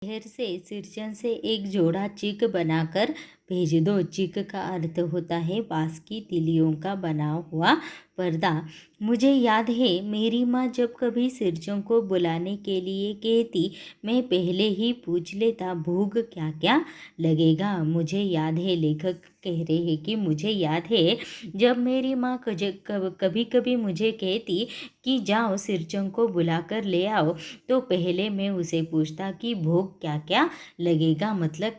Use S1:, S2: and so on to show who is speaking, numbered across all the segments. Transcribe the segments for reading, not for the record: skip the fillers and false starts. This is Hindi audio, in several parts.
S1: शहर से सिरचन से एक जोड़ा चिक बनाकर भेज दो। चिक का अर्थ होता है बांस की तिलियों का बना हुआ पर्दा। मुझे याद है मेरी माँ जब कभी सिरचों को बुलाने के लिए कहती, मैं पहले ही पूछ लेता भूख क्या क्या लगेगा। मुझे याद है, लेखक कह रहे हैं कि मुझे याद है जब मेरी माँ कभी कभी मुझे कहती कि जाओ सिरचों को बुलाकर ले आओ, तो पहले मैं उसे पूछता कि भोग क्या क्या लगेगा, मतलब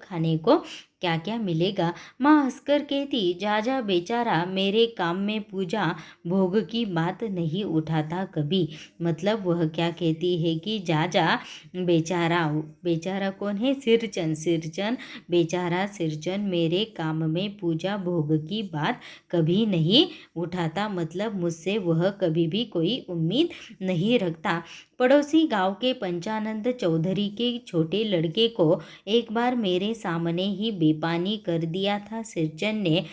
S1: खाने को क्या क्या मिलेगा। माँ हंसकर कहती, जा जा बेचारा, मेरे काम में पूजा भोग की बात नहीं उठाता कभी। मतलब वह क्या कहती है कि जा जा बेचारा। बेचारा कौन है? सिरचन। सिरचन बेचारा सिरचन मेरे काम में पूजा भोग की बात कभी नहीं उठाता। मतलब मुझसे वह कभी भी कोई उम्मीद नहीं रखता। पड़ोसी गांव के पंचानंद चौधरी के छोटे लड़के को एक बार मेरे सामने ही बेपानी कर दिया था सिरचन ने।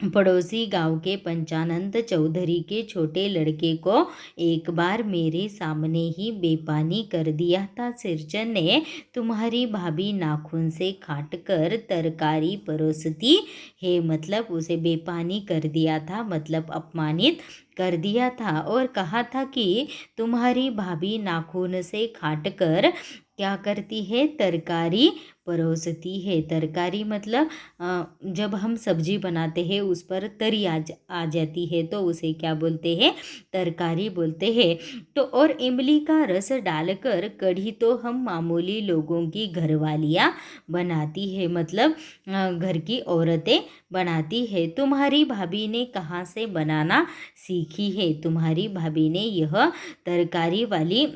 S1: पड़ोसी गांव के पंचानंद चौधरी के छोटे लड़के को एक बार मेरे सामने ही बेपानी कर दिया था सिरचन ने। तुम्हारी भाभी नाखून से काट कर तरकारी परोसती है। मतलब उसे बेपानी कर दिया था, मतलब अपमानित कर दिया था और कहा था कि तुम्हारी भाभी नाखून से काट कर क्या करती है? तरकारी परोसती है। तरकारी मतलब जब हम सब्जी बनाते हैं उस पर तरी आ जाती है तो उसे क्या बोलते हैं? तरकारी बोलते हैं। तो और इमली का रस डालकर कढ़ी तो हम मामूली लोगों की घरवालियाँ बनाती है, मतलब घर की औरतें बनाती है। तुम्हारी भाभी ने कहाँ से बनाना सीखी है? तुम्हारी भाभी ने यह तरकारी वाली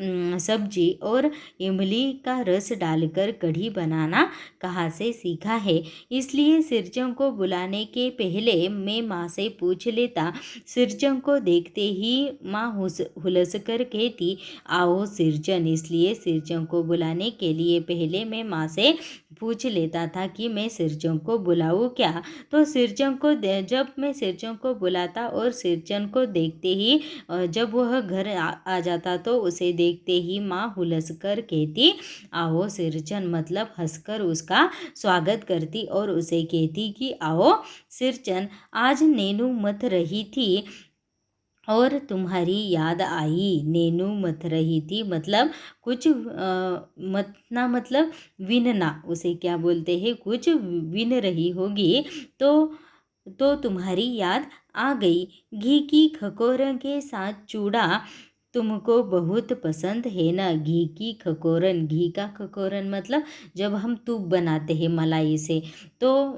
S1: सब्जी और इमली का रस डालकर कढ़ी बनाना कहाँ से सीखा है? इसलिए सिरचों को बुलाने के पहले मैं माँ से पूछ लेता। सिरचों को देखते ही माँ हुलस कर कहती, आओ सिरचन। इसलिए सिरचों को बुलाने के लिए पहले मैं माँ से पूछ लेता था कि मैं सिरचों को बुलाऊँ क्या। तो सिरचों को जब मैं सिरचों को बुलाता और सिरचन को देखते ही जब वह घर आ जाता तो उसे देखते ही माँ हुलस कर कहती, आओ सिरचन। मतलब हंसकर उसका स्वागत करती और उसे कहती कि आओ सिरचन, आज नेनू मत रही थी और तुम्हारी याद आई। नेनू मत रही थी मतलब कुछ मतना मतलब विनना, उसे क्या बोलते हैं? कुछ विन रही होगी तो तुम्हारी याद आ गई। घी की खकोरों के साथ चूड़ा तुमको बहुत पसंद है ना? घी की खकोरन। घी का खकोरन मतलब जब हम तूप बनाते हैं मलाई से, तो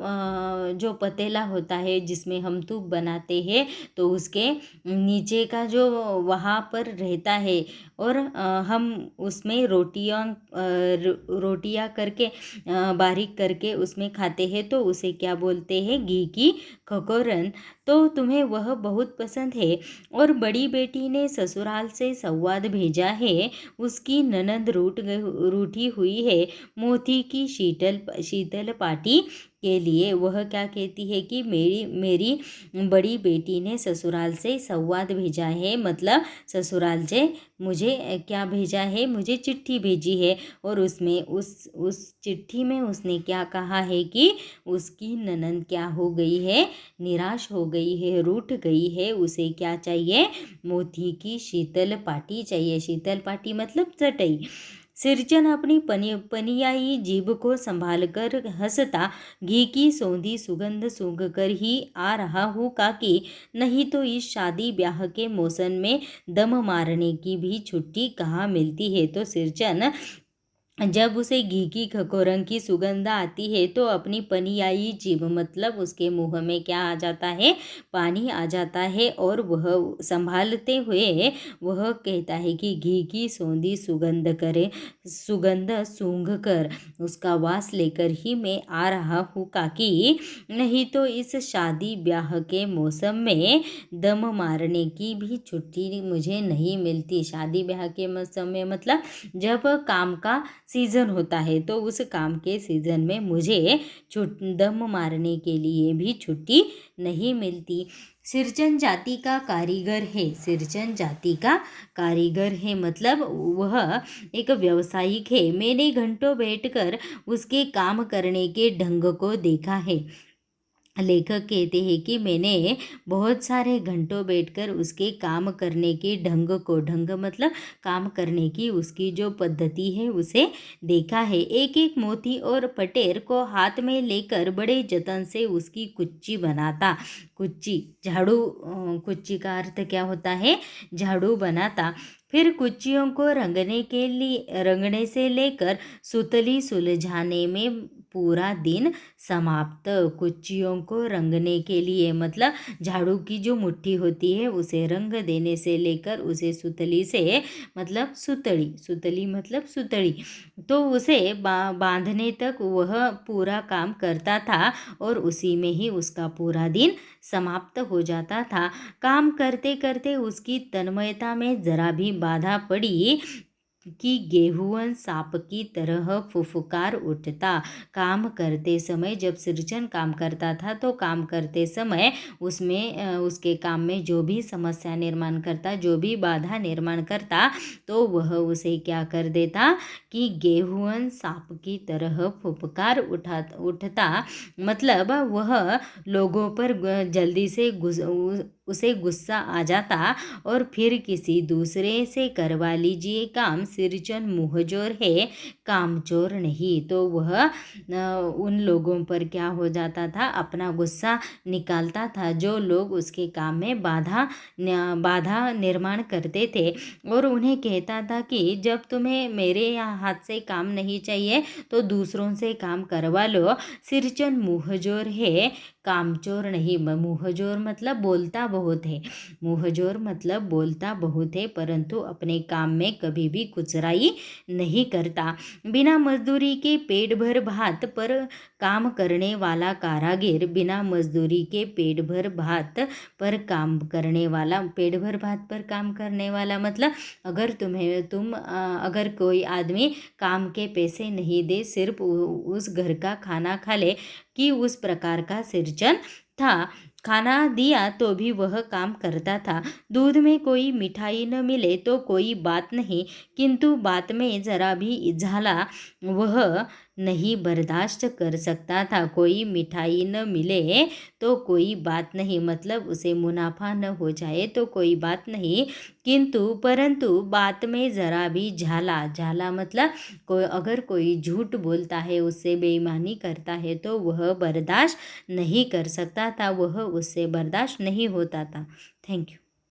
S1: जो पतीला होता है जिसमें हम तूप बनाते हैं तो उसके नीचे का जो वहाँ पर रहता है और हम उसमें रोटियां करके बारीक करके उसमें खाते हैं तो उसे क्या बोलते हैं? घी की खकोरन। तो तुम्हें वह बहुत पसंद है। और बड़ी बेटी ने ससुराल से संवाद भेजा है, उसकी ननद रूठी हुई है मोती की शीतल पाटी के लिए। वह क्या कहती है कि मेरी बड़ी बेटी ने ससुराल से संवाद भेजा है, मतलब ससुराल से मुझे क्या भेजा है? मुझे चिट्ठी भेजी है और उसमें उस चिट्ठी में उसने क्या कहा है कि उसकी ननद क्या हो गई है? निराश हो गई है, रूठ गई है। उसे क्या चाहिए? मोती की शीतल पाटी चाहिए। शीतल पाटी मतलब चटई। सिरचन अपनी पनियाई जीभ को संभाल कर हंसता, घी की सौंधी सुगंध सूंघ कर ही आ रहा हूँ काकी, नहीं तो इस शादी ब्याह के मौसम में दम मारने की भी छुट्टी कहाँ मिलती है। तो सिरचन जब उसे घी की खकोरन की सुगंध आती है तो अपनी पनियाई जीभ, मतलब उसके मुंह में क्या आ जाता है? पानी आ जाता है और वह संभालते हुए वह कहता है कि घी की सौंधी सुगंध सूंघ कर उसका वास लेकर ही मैं आ रहा हूँ काकी, नहीं तो इस शादी ब्याह के मौसम में दम मारने की भी छुट्टी मुझे नहीं मिलती। शादी ब्याह के मौसम में मतलब जब काम का सीज़न होता है तो उस काम के सीज़न में मुझे दम मारने के लिए भी छुट्टी नहीं मिलती। सिरचन जाति का कारीगर है। सिरचन जाति का कारीगर है मतलब वह एक व्यावसायिक है। मैंने घंटों बैठकर उसके काम करने के ढंग को देखा है। लेखक कहते हैं कि मैंने बहुत सारे घंटों बैठकर उसके काम करने के ढंग मतलब काम करने की उसकी जो पद्धति है उसे देखा है। एक एक मोती और पटेर को हाथ में लेकर बड़े जतन से उसकी कुच्ची बनाता। कुच्ची झाड़ू, कुच्ची का अर्थ क्या होता है? झाड़ू बनाता। फिर कुच्चियों को रंगने से लेकर सुतली सुलझाने में पूरा दिन समाप्त। कुच्चियों को रंगने के लिए मतलब झाड़ू की जो मुट्ठी होती है उसे रंग देने से लेकर उसे सुतली से मतलब सुतली मतलब सुतड़ी, तो उसे बांधने तक वह पूरा काम करता था और उसी में ही उसका पूरा दिन समाप्त हो जाता था। काम करते करते उसकी तन्मयता में जरा भी बाधा पड़ी कि गेहूं सांप की तरह फुफकार उठता। काम करते समय जब सिरचन काम करता था तो काम करते समय उसके काम में जो भी समस्या निर्माण करता, जो भी बाधा निर्माण करता, तो वह उसे क्या कर देता कि गेहूं सांप की तरह फुफकार उठता। मतलब वह लोगों पर जल्दी से उसे गुस्सा आ जाता और फिर किसी दूसरे से करवा लीजिए काम। सिरचन मुंहजोर है, कामचोर नहीं। तो वह उन लोगों पर क्या हो जाता था, अपना गुस्सा निकालता था जो लोग उसके काम में बाधा निर्माण करते थे, और उन्हें कहता था कि जब तुम्हें मेरे यहाँ हाथ से काम नहीं चाहिए तो दूसरों से काम करवा लो। सिरचन मुंहजोर है, कामचोर नहीं। मुंहजोर मतलब बोलता बहुत है, मुंहजोर मतलब बोलता बहुत है परंतु अपने काम में कभी भी कुचराई नहीं करता। बिना मजदूरी के पेट भर भात पर काम करने वाला कारागिर, बिना मजदूरी के पेट भर भात पर काम करने वाला, पेट भर भात पर काम करने वाला मतलब अगर अगर कोई आदमी काम के पैसे नहीं दे, सिर्फ उस घर का खाना खा ले, कि उस प्रकार का सिरचन था। खाना दिया तो भी वह काम करता था। दूध में कोई मिठाई न मिले तो कोई बात नहीं, किंतु बात में जरा भी झाला वह नहीं बर्दाश्त कर सकता था। कोई मिठाई न मिले तो कोई बात नहीं, मतलब उसे मुनाफा न हो जाए तो कोई बात नहीं, किंतु परंतु बात में जरा भी झाला मतलब अगर कोई झूठ बोलता है, उससे बेईमानी करता है तो वह बर्दाश्त नहीं कर सकता था, वह उससे बर्दाश्त नहीं होता था। Thank you.